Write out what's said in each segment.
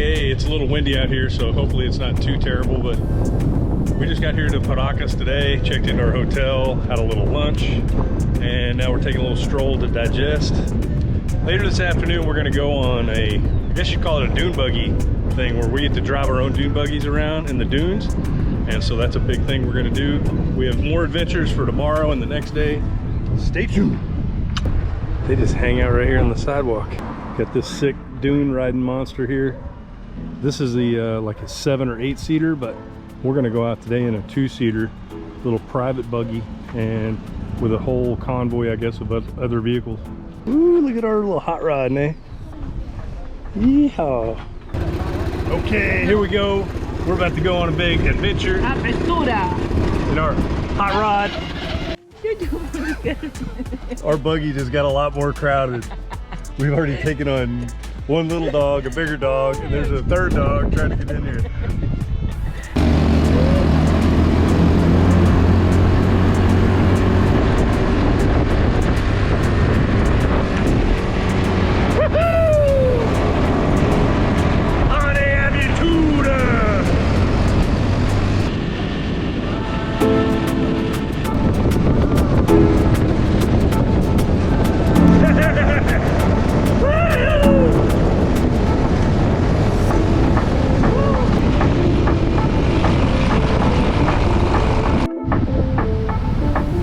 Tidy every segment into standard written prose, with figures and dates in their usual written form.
Okay, it's a little windy out here, so hopefully it's not too terrible, but we just got here to Paracas today, checked into our hotel, had a little lunch, and now we're taking a little stroll to digest. Later this afternoon, we're gonna go on I guess you'd call it a dune buggy thing, where we get to drive our own dune buggies around in the dunes. And so that's a big thing we're gonna do. We have more adventures for tomorrow and the next day. Stay tuned. They just hang out right here on the sidewalk. Got this sick dune riding monster here. This is the like a 7 or 8 seater, but we're gonna go out today in a 2-seater, little private buggy, and with a whole convoy, I guess, of other vehicles. Ooh, look at our little hot rod, eh? Yeehaw. Okay, here we go. We're about to go on a big adventure in our hot rod. Our buggy just got a lot more crowded. We've already taken on one little dog, a bigger dog, and there's a third dog trying to get in here.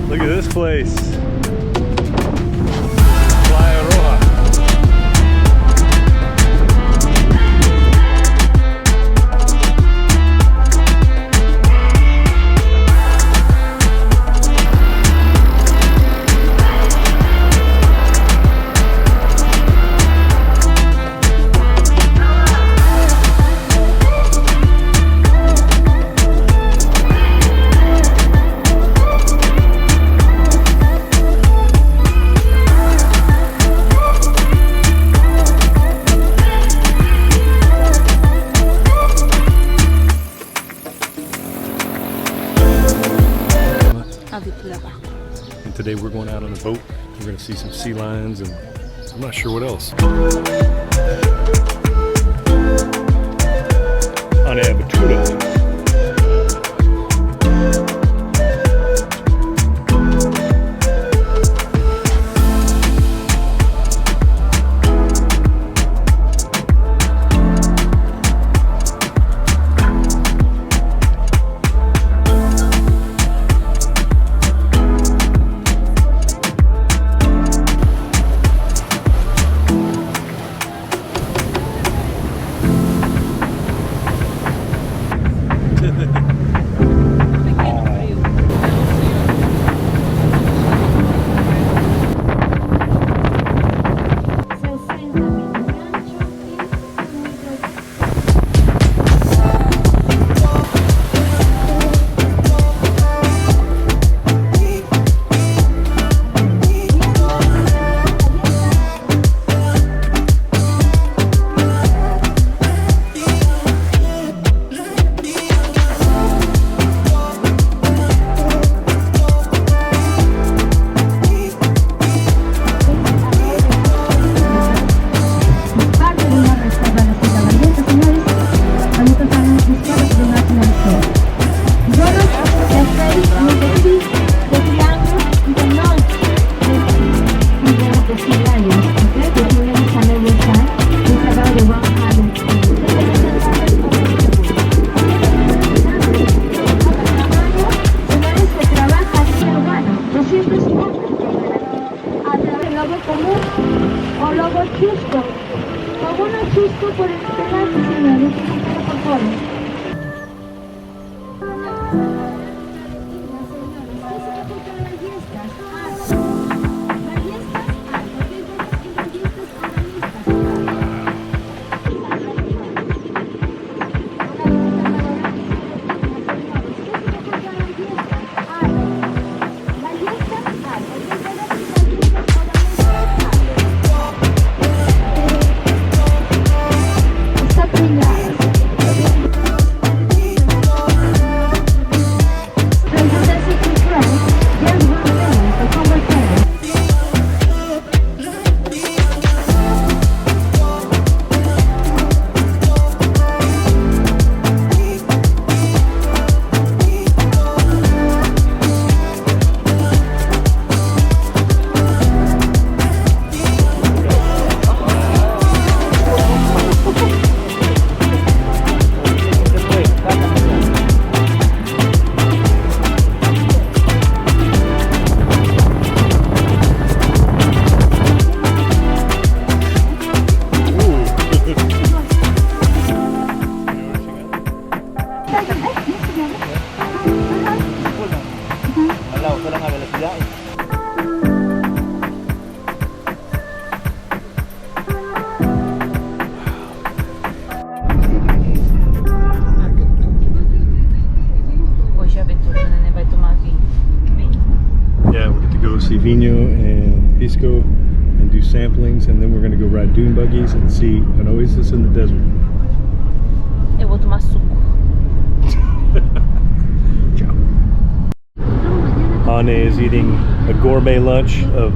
Look at this place. And today we're going out on a boat. We're going to see some sea lions and I'm not sure what else. On Abertura. Cusco. Vámonos a Cusco por el pedazo, señores. Por favor. Pisco and do samplings, and then we're gonna go ride dune buggies and see an oasis in the desert. Eu vou tomar suco. Ciao. Ane is eating a gourmet lunch of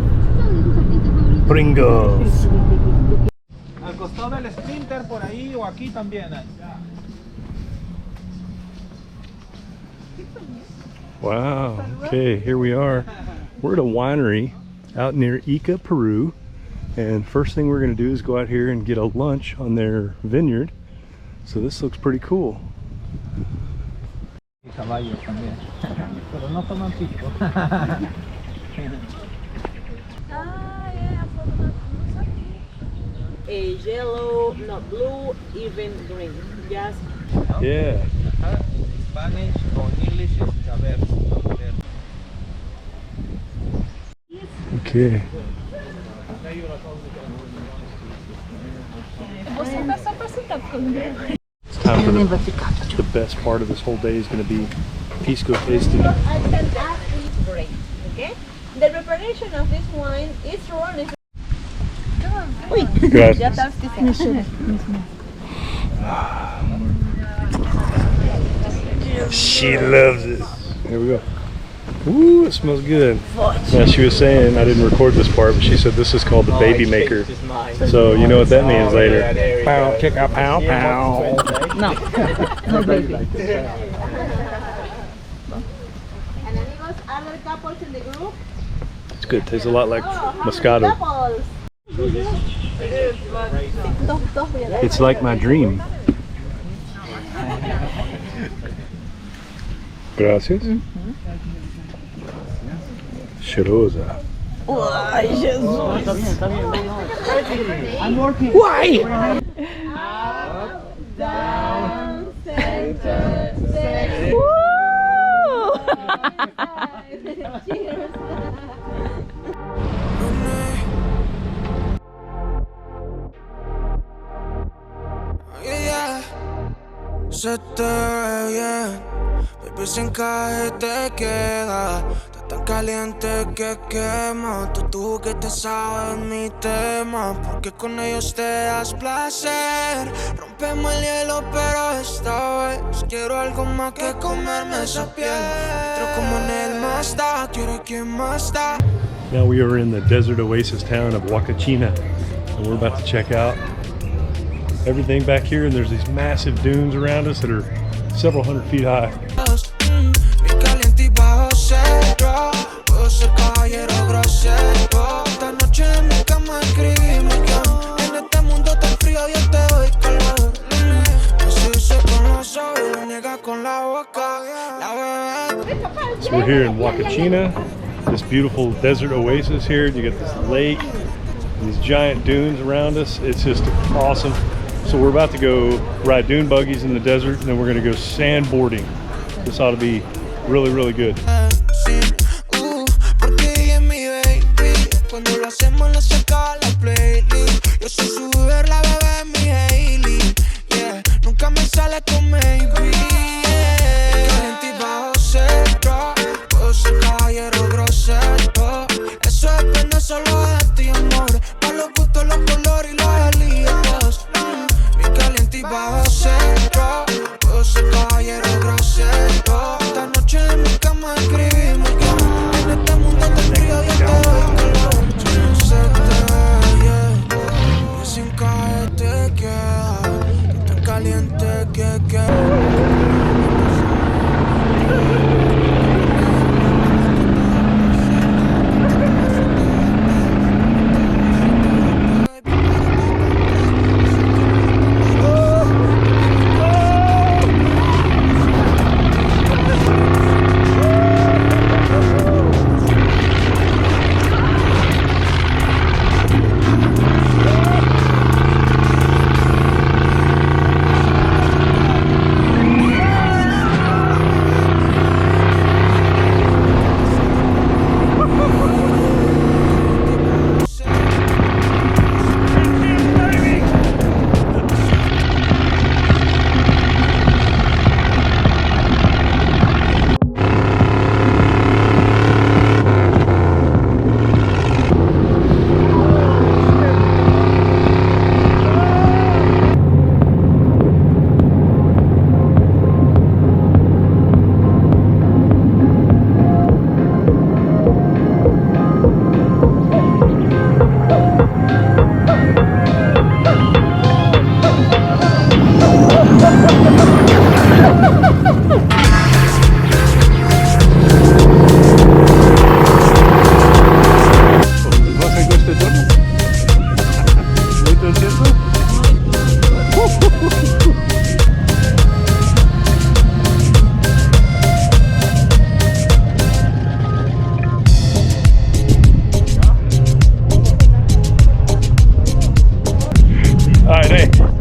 Pringles. Al costado del Sprinter, por ahí o aquí también hay. Wow, okay, here we are. We're at a winery out near Ica, Peru. And first thing we're gonna do is go out here and get a lunch on their vineyard. So this looks pretty cool. Y caballos también. Pero no toman pisco. A yellow, not blue, even green. Just Yeah. Spanish or English is saber. Okay. It's time for the best part of this whole day is going to be Pisco tasting. great. Okay. The preparation of this wine is running. Gracias. Ya estás diciendo. She loves it. Here we go. Ooh, it smells good. Now she was saying, I didn't record this part, but she said this is called the baby maker. So you know what that means later. Pow, check out pow, pow. No, no baby. And amigos, other couples in the group. It's good. Tastes a lot like Moscato. Couples. It's like my dream. Gracias. Cheirosa. Ai, Jesus. I'm working. Why? Down, center, six. Cheers. Yeah, se te ve bien, baby, sin encaje te queda. Está tan caliente que quema. Tú que te sabes mi tema, porque con ellos te das placer. Rompemos el hielo, pero esta vez quiero algo más que comerme esa piel. Entro como en el Mazda, quiero quien más da. Now we are in the desert oasis town of Huacachina, and we're about to check out everything back here, and there's these massive dunes around us that are several hundred feet high. Mi caliente y bajo cero, puedo ser caballero grosero. Esta noche en mi cama escribimos guión. En este mundo tan frío yo te doy calor. Así dice con los ojos, lo niega con la boca. La bebé. So we're here in Huacachina, this beautiful desert oasis here. You get this lake, these giant dunes around us. It's just awesome. So we're about to go ride dune buggies in the desert, and then we're gonna go sandboarding. This ought to be really, really good. Porque ella es mi baby. Cuando lo hacemos le saca la playlist. Yo soy su Uber, la bebé es mi Hailey. Yeah, nunca me sale con maybe. Caliente y bajo cero, puedo ser caballero grosero. Eso depende solo de ti, amor. Pa' los gustos, los colores y los elías. Mi caliente y bajo cero, puedo ser caballero grosero. Esta noche en mi cama escribimos guión. En este mundo tan frío yo te doy calor. Yo no sé te, yeah. Que sin caer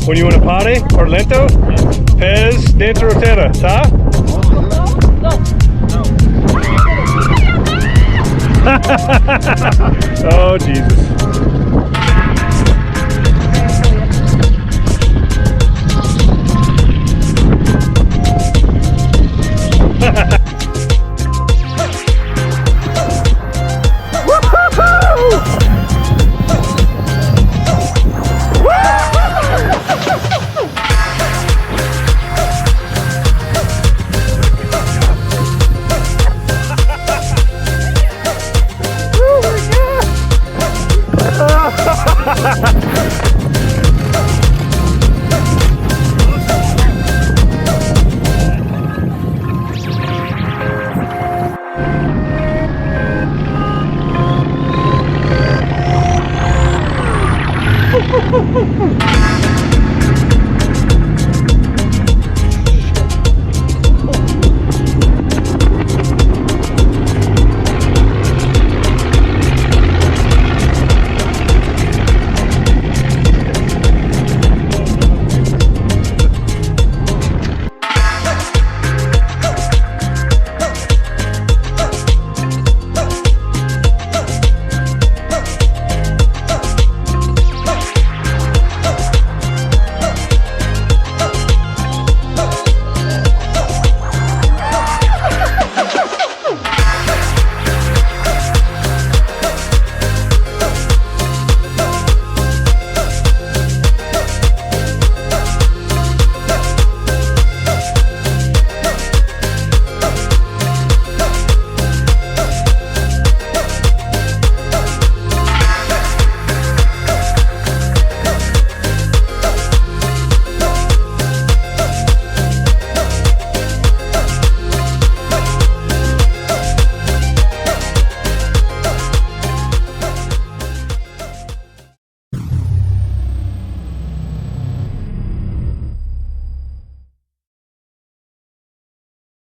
When you want to pare or lento, pes dentro terra, tá? Oh, Jesus.